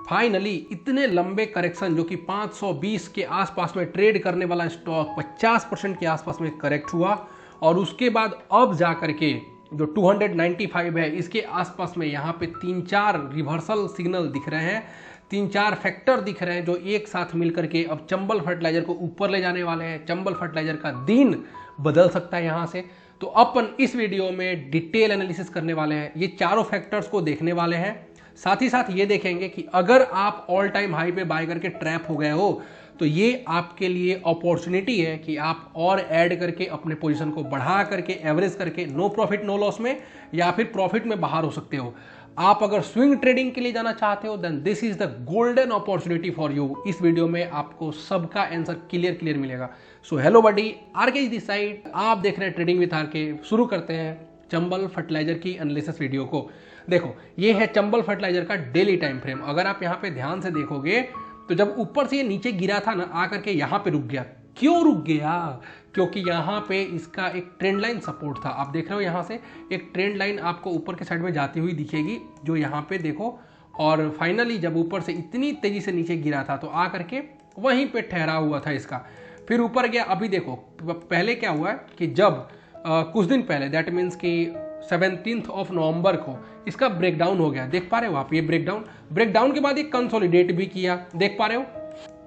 Finally इतने लंबे correction जो कि 520 के आसपास में ट्रेड करने वाला स्टॉक 50% के आसपास में करेक्ट हुआ और उसके बाद अब जा करके जो 295 है इसके आसपास में यहाँ पे 3-4 रिवर्सल सिग्नल दिख रहे हैं, 3-4 फैक्टर दिख रहे हैं जो एक साथ मिलकर के अब चंबल फर्टिलाइजर को ऊपर ले जाने वाले हैं। चंबल फर्टिलाइजर का दिन बदल सकता है यहाँ से। तो अपन इस वीडियो में डिटेल एनालिसिस करने वाले हैं, ये चारों फैक्टर्स को देखने वाले हैं। साथ ही साथ ये देखेंगे कि अगर आप ऑल टाइम हाई पे बाय करके ट्रैप हो गए हो तो ये आपके लिए अपॉर्चुनिटी है कि आप और ऐड करके अपने पोजीशन को बढ़ा करके एवरेज करके नो प्रॉफिट नो लॉस में या फिर प्रॉफिट में बाहर हो सकते हो। आप अगर स्विंग ट्रेडिंग के लिए जाना चाहते हो then this is the golden opportunity for you. इस वीडियो में आपको सबका आंसर क्लियर मिलेगा। So hello buddy, RK is this side, आप देख रहे हैं ट्रेडिंग विद आरके। शुरू करते हैं चंबल फर्टिलाइजर की एनालिसिस वीडियो को। देखो ये है चंबल फर्टिलाइजर का डेली टाइम फ्रेम। अगर आप यहाँ पे ध्यान से देखोगे तो जब ऊपर से ये नीचे गिरा था ना, आकर के यहाँ पे रुक गया। क्यों रुक गया? क्योंकि यहाँ पे इसका एक ट्रेंड लाइन सपोर्ट था। आप देख रहे हो यहाँ से एक ट्रेंड लाइन आपको ऊपर के साइड में जाती हुई दिखेगी जो यहाँ पे देखो, और फाइनली जब ऊपर से इतनी तेजी से नीचे गिरा था तो आकर के वहीं पे ठहरा हुआ था इसका, फिर ऊपर गया। अभी देखो पहले क्या हुआ है कि जब कुछ दिन पहले दैट मीन्स कि 17 नवंबर को इसका ब्रेकडाउन हो गया। देख पा रहे हो आप ये ब्रेकडाउन के बाद एक कंसोलिडेट भी किया, देख पा रहे हो।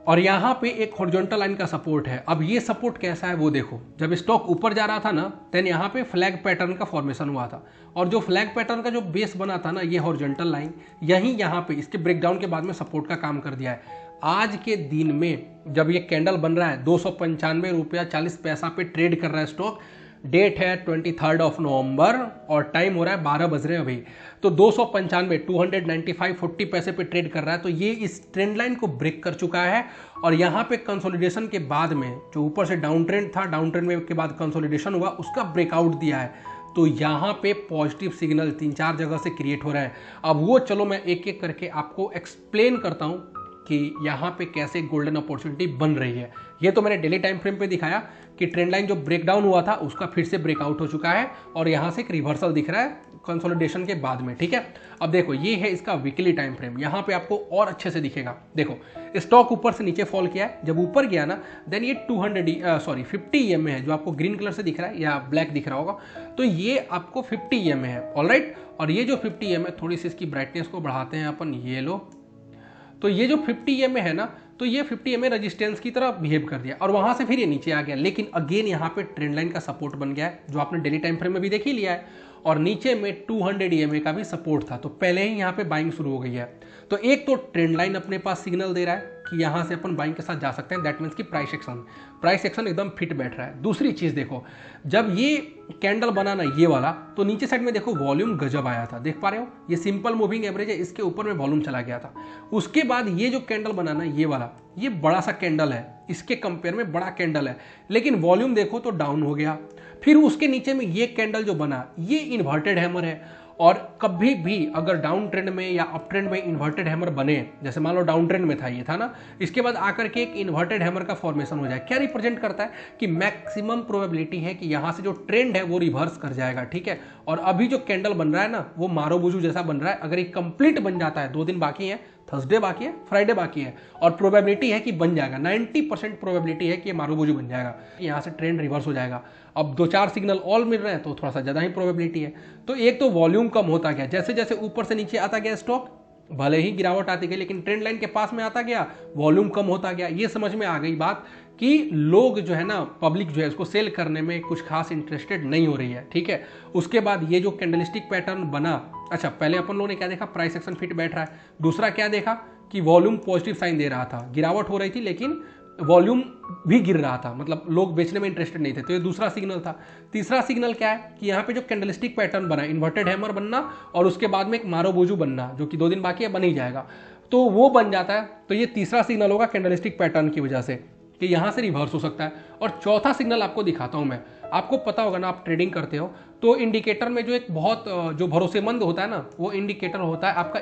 और यहाँ पे एक हॉरिजॉन्टल लाइन का सपोर्ट है। अब ये सपोर्ट कैसा है वो देखो, जब स्टॉक ऊपर जा रहा था ना देन यहाँ पे फ्लैग पैटर्न का फॉर्मेशन हुआ था, और जो फ्लैग पैटर्न का जो बेस बना था ना ये हॉरिजॉन्टल लाइन यही यहाँ पे इसके ब्रेकडाउन के बाद में सपोर्ट का काम कर दिया है। आज के दिन में जब ये कैंडल बन रहा है 295 रुपया 40 पैसा पे ट्रेड कर रहा है स्टॉक। डेट है 23 नवंबर और टाइम हो रहा है 12 बज रहे हैं अभी। तो 295 40 पैसे पे ट्रेड कर रहा है। तो ये इस ट्रेंड लाइन को ब्रेक कर चुका है और यहाँ पे कंसोलिडेशन के बाद में जो ऊपर से डाउन ट्रेंड था, डाउन ट्रेंड में के बाद कंसोलिडेशन हुआ, उसका ब्रेकआउट दिया है। तो यहाँ पे पॉजिटिव सिग्नल 3-4 जगह से क्रिएट हो रहा है। अब वो चलो मैं एक एक करके आपको एक्सप्लेन करता हूँ कि यहाँ पे कैसे गोल्डन अपॉर्चुनिटी बन रही है। ये तो मैंने डेली टाइम फ्रेम पे दिखाया कि ट्रेंड लाइन जो ब्रेकडाउन हुआ था उसका फिर से ब्रेकआउट हो चुका है और यहाँ से एक रिवर्सल दिख रहा है कंसोलिडेशन के बाद में, ठीक है। अब देखो ये है इसका वीकली टाइम फ्रेम, यहाँ पे आपको और अच्छे से दिखेगा। देखो स्टॉक ऊपर से नीचे फॉल किया है, जब ऊपर गया ना देन ये 50 EMA है जो आपको ग्रीन कलर से दिख रहा है या ब्लैक दिख रहा होगा। तो ये आपको 50 EMA है, ऑलराइट। और ये जो 50 EMA, थोड़ी सी इसकी ब्राइटनेस को बढ़ाते हैं अपन, ये लो। तो ये जो 50 EMA है ना, तो ये 50 EMA रेजिस्टेंस की तरह बिहेव कर दिया और वहां से फिर ये नीचे आ गया। लेकिन अगेन यहाँ पे ट्रेंड लाइन का सपोर्ट बन गया है जो आपने डेली टाइम फ्रेम में भी देख ही लिया है, और नीचे में 200 EMA का भी सपोर्ट था। तो पहले ही यहाँ पे बाइंग शुरू हो गई है। तो एक तो ट्रेंड लाइन अपने पास सिग्नल दे रहा है कि यहाँ से अपन बाइंग के साथ जा सकते हैं, दैट मीन्स कि प्राइस एक्शन एकदम फिट बैठ रहा है। दूसरी चीज़ देखो, जब ये कैंडल बना ना ये वाला, तो नीचे साइड में देखो वॉल्यूम गजब आया था, देख पा रहे हो। ये सिंपल मूविंग एवरेज है, इसके ऊपर में वॉल्यूम चला गया था। उसके बाद ये जो कैंडल बना ना ये वाला, ये बड़ा सा कैंडल है, इसके कंपेयर में बड़ा कैंडल है, लेकिन वॉल्यूम देखो तो डाउन हो गया। फिर उसके नीचे में ये कैंडल जो बना ये इन्वर्टेड हैमर है। और कभी भी अगर डाउन ट्रेंड में या अप ट्रेंड में इन्वर्टेड हैमर बने, जैसे मान लो डाउन ट्रेंड में था ये था ना, इसके बाद आकर के एक इन्वर्टेड हैमर का फॉर्मेशन हो जाए, क्या रिप्रेजेंट करता है कि मैक्सिमम प्रोबेबिलिटी है कि यहाँ से जो ट्रेंड है वो रिवर्स कर जाएगा, ठीक है। और अभी जो कैंडल बन रहा है ना वो मारोबुजू जैसा बन रहा है। अगर ये कंप्लीट बन जाता है, 2 दिन बाकी है, थर्सडे बाकी है, फ्राइडे बाकी है, और प्रोबेबिलिटी है कि बन जाएगा, 90% प्रोबेबिलिटी है कि ये मारूबुजू बन जाएगा, यहाँ से ट्रेंड रिवर्स हो जाएगा। अब 2-4 सिग्नल ऑल मिल रहे हैं तो थोड़ा सा ज़्यादा ही प्रोबेबिलिटी है। तो एक तो वॉल्यूम कम होता गया, जैसे जैसे ऊपर से नीचे आता गया स्टॉक, भले ही गिरावट आती गई लेकिन ट्रेंड लाइन के पास में आता गया, वॉल्यूम कम होता गया। ये समझ में आ गई बात कि लोग जो है ना, पब्लिक जो है इसको सेल करने में कुछ खास इंटरेस्टेड नहीं हो रही है, ठीक है। उसके बाद ये जो कैंडलस्टिक पैटर्न बना, अच्छा पहले अपन लोगों ने क्या देखा, प्राइस एक्शन फिट बैठ रहा है। दूसरा क्या देखा कि वॉल्यूम पॉजिटिव साइन दे रहा था, गिरावट हो रही थी लेकिन वॉल्यूम भी गिर रहा था, मतलब लोग बेचने में इंटरेस्टेड नहीं थे। तो ये दूसरा सिग्नल था। तीसरा सिग्नल क्या है कि यहाँ पे जो कैंडलस्टिक पैटर्न बना, इन्वर्टेड हैमर बनना और उसके बाद में एक मारोबुजू बनना, जो कि 2 दिन बाकी है, बन ही जाएगा, तो वो बन जाता है। तो ये तीसरा सिग्नल होगा कैंडलस्टिक पैटर्न की वजह से कि यहाँ से रिवर्स हो सकता है। और चौथा सिग्नल आपको दिखाता हूँ मैं, आपको पता होगा ना, आप ट्रेडिंग करते हो तो इंडिकेटर में जो एक बहुत जो भरोसेमंद होता है ना, वो इंडिकेटर होता है आपका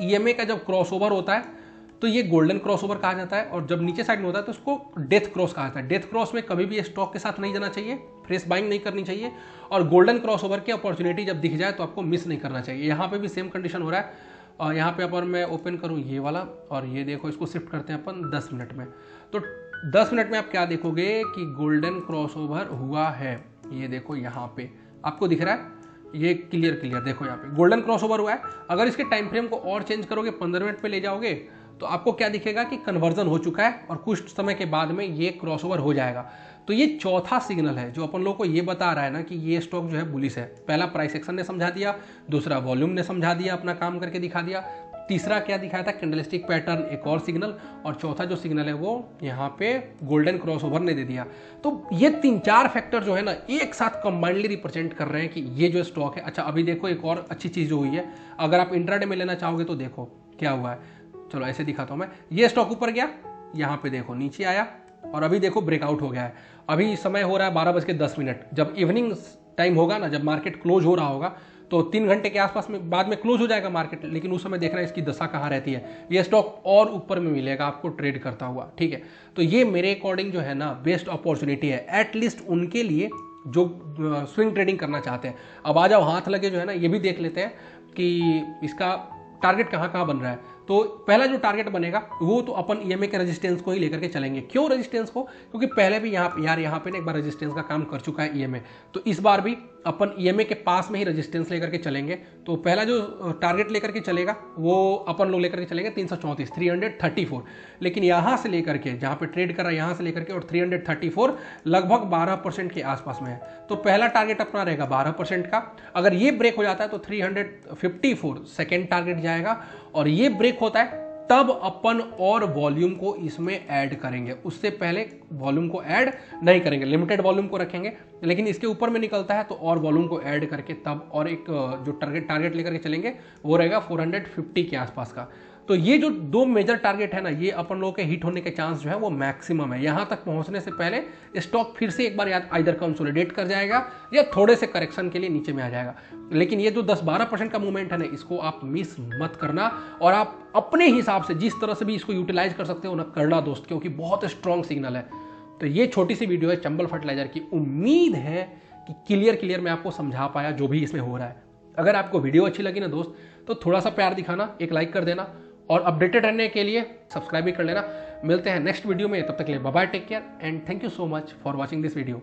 EMA का जब क्रॉसओवर होता है तो ये गोल्डन क्रॉसओवर कहा जाता है, और जब नीचे साइड में होता है तो उसको डेथ क्रॉस कहा जाता है। डेथ क्रॉस में कभी भी स्टॉक के साथ नहीं जाना चाहिए, फ्रेश बाइंग नहीं करनी चाहिए, और गोल्डन क्रॉसओवर की अपॉर्चुनिटी जब दिख जाए तो आपको मिस नहीं करना चाहिए। यहाँ पे भी सेम कंडीशन हो रहा है। और यहाँ पे अपन मैं ओपन करूँ ये वाला, और ये देखो इसको शिफ्ट करते हैं अपन 10 मिनट में। तो 10 मिनट में आप क्या देखोगे कि गोल्डन क्रॉसओवर हुआ है। ये देखो यहाँ पे आपको दिख रहा है, ये क्लियर देखो यहाँ पे गोल्डन क्रॉसओवर हुआ है। अगर इसके टाइम फ्रेम को और चेंज करोगे, 15 मिनट पे ले जाओगे, तो आपको क्या दिखेगा कि कन्वर्जन हो चुका है और कुछ समय के बाद में ये क्रॉसओवर हो जाएगा। तो ये चौथा सिग्नल है जो अपन लोग को ये बता रहा है ना कि ये स्टॉक जो है बुलिश है। पहला प्राइस एक्शन ने समझा दिया, दूसरा वॉल्यूम ने समझा दिया, अपना काम करके दिखा दिया, तीसरा क्या दिखाया था, कैंडलस्टिक पैटर्न, एक और सिग्नल, और चौथा जो सिग्नल है वो यहाँ पे गोल्डन क्रॉसओवर ने दे दिया। तो ये 3-4 फैक्टर जो है ना एक साथ कंबाइंडली रिप्रेजेंट कर रहे हैं कि ये जो स्टॉक है। अच्छा अभी देखो एक और अच्छी चीज़ जो हुई है, अगर आप इंट्राडे में लेना चाहोगे तो देखो क्या हुआ है। चलो ऐसे दिखाता हूँ मैं, ये स्टॉक ऊपर गया, यहाँ पे देखो नीचे आया, और अभी देखो ब्रेकआउट हो गया है। अभी समय हो रहा है 12:10। जब इवनिंग टाइम होगा ना, जब मार्केट क्लोज हो रहा होगा, तो 3 घंटे के आसपास में बाद में क्लोज हो जाएगा मार्केट, लेकिन उस समय देखना इसकी दशा कहाँ रहती है। ये स्टॉक और ऊपर में मिलेगा आपको ट्रेड करता हुआ, ठीक है। तो ये मेरे अकॉर्डिंग जो है ना बेस्ट अपॉर्चुनिटी है, एटलीस्ट उनके लिए जो स्विंग ट्रेडिंग करना चाहते हैं। अब आ जाओ हाथ लगे जो है ना, ये भी देख लेते हैं कि इसका टारगेट कहाँ कहाँ बन रहा है। तो पहला जो टारगेट बनेगा वो तो अपन ईएमए के रेजिस्टेंस को ही लेकर के चलेंगे। क्यों रेजिस्टेंस को? क्योंकि पहले भी यहाँ पे ना एक बार रेजिस्टेंस का काम कर चुका है ईएमए, तो इस बार भी अपन ईएमए के पास में ही रेजिस्टेंस लेकर के चलेंगे। तो पहला जो टारगेट लेकर के चलेगा वो अपन लोग लेकर के चलेंगे 334, लेकिन यहाँ से लेकर के जहाँ पे ट्रेड कर रहा है यहाँ से लेकर के और 334 लगभग 12% के आसपास में है। तो पहला टारगेट अपना रहेगा 12% का। अगर ये ब्रेक हो जाता है तो 354 सेकेंड टारगेट जाएगा, और ये ब्रेक होता है तब अपन और वॉल्यूम को इसमें ऐड करेंगे। उससे पहले वॉल्यूम को ऐड नहीं करेंगे, लिमिटेड वॉल्यूम को रखेंगे, लेकिन इसके ऊपर में निकलता है तो और वॉल्यूम को ऐड करके तब और एक जो टारगेट लेकर के चलेंगे वो रहेगा 450 के आसपास का। तो ये जो 2 मेजर टारगेट है ना, ये अपन लोगों के हिट होने के चांस जो है वो मैक्सिमम है। यहाँ तक पहुँचने से पहले स्टॉक फिर से एक बार याद आइदर कंसोलिडेट कर जाएगा या थोड़े से करेक्शन के लिए नीचे में आ जाएगा। लेकिन ये जो 10-12% का मूवमेंट है ना, इसको आप मिस मत करना, और आप अपने हिसाब से जिस तरह से भी इसको यूटिलाइज कर सकते हो ना करना दोस्त, क्योंकि बहुत स्ट्रॉन्ग सिग्नल है। तो ये छोटी सी वीडियो है चंबल फर्टिलाइजर की। उम्मीद है कि क्लियर मैं आपको समझा पाया जो भी इसमें हो रहा है। अगर आपको वीडियो अच्छी लगी ना दोस्त, तो थोड़ा सा प्यार दिखाना, एक लाइक कर देना, और अपडेटेड रहने के लिए सब्सक्राइब भी कर लेना। मिलते हैं नेक्स्ट वीडियो में, तब तक के लिए bye bye, take care and thank you so much for watching this video.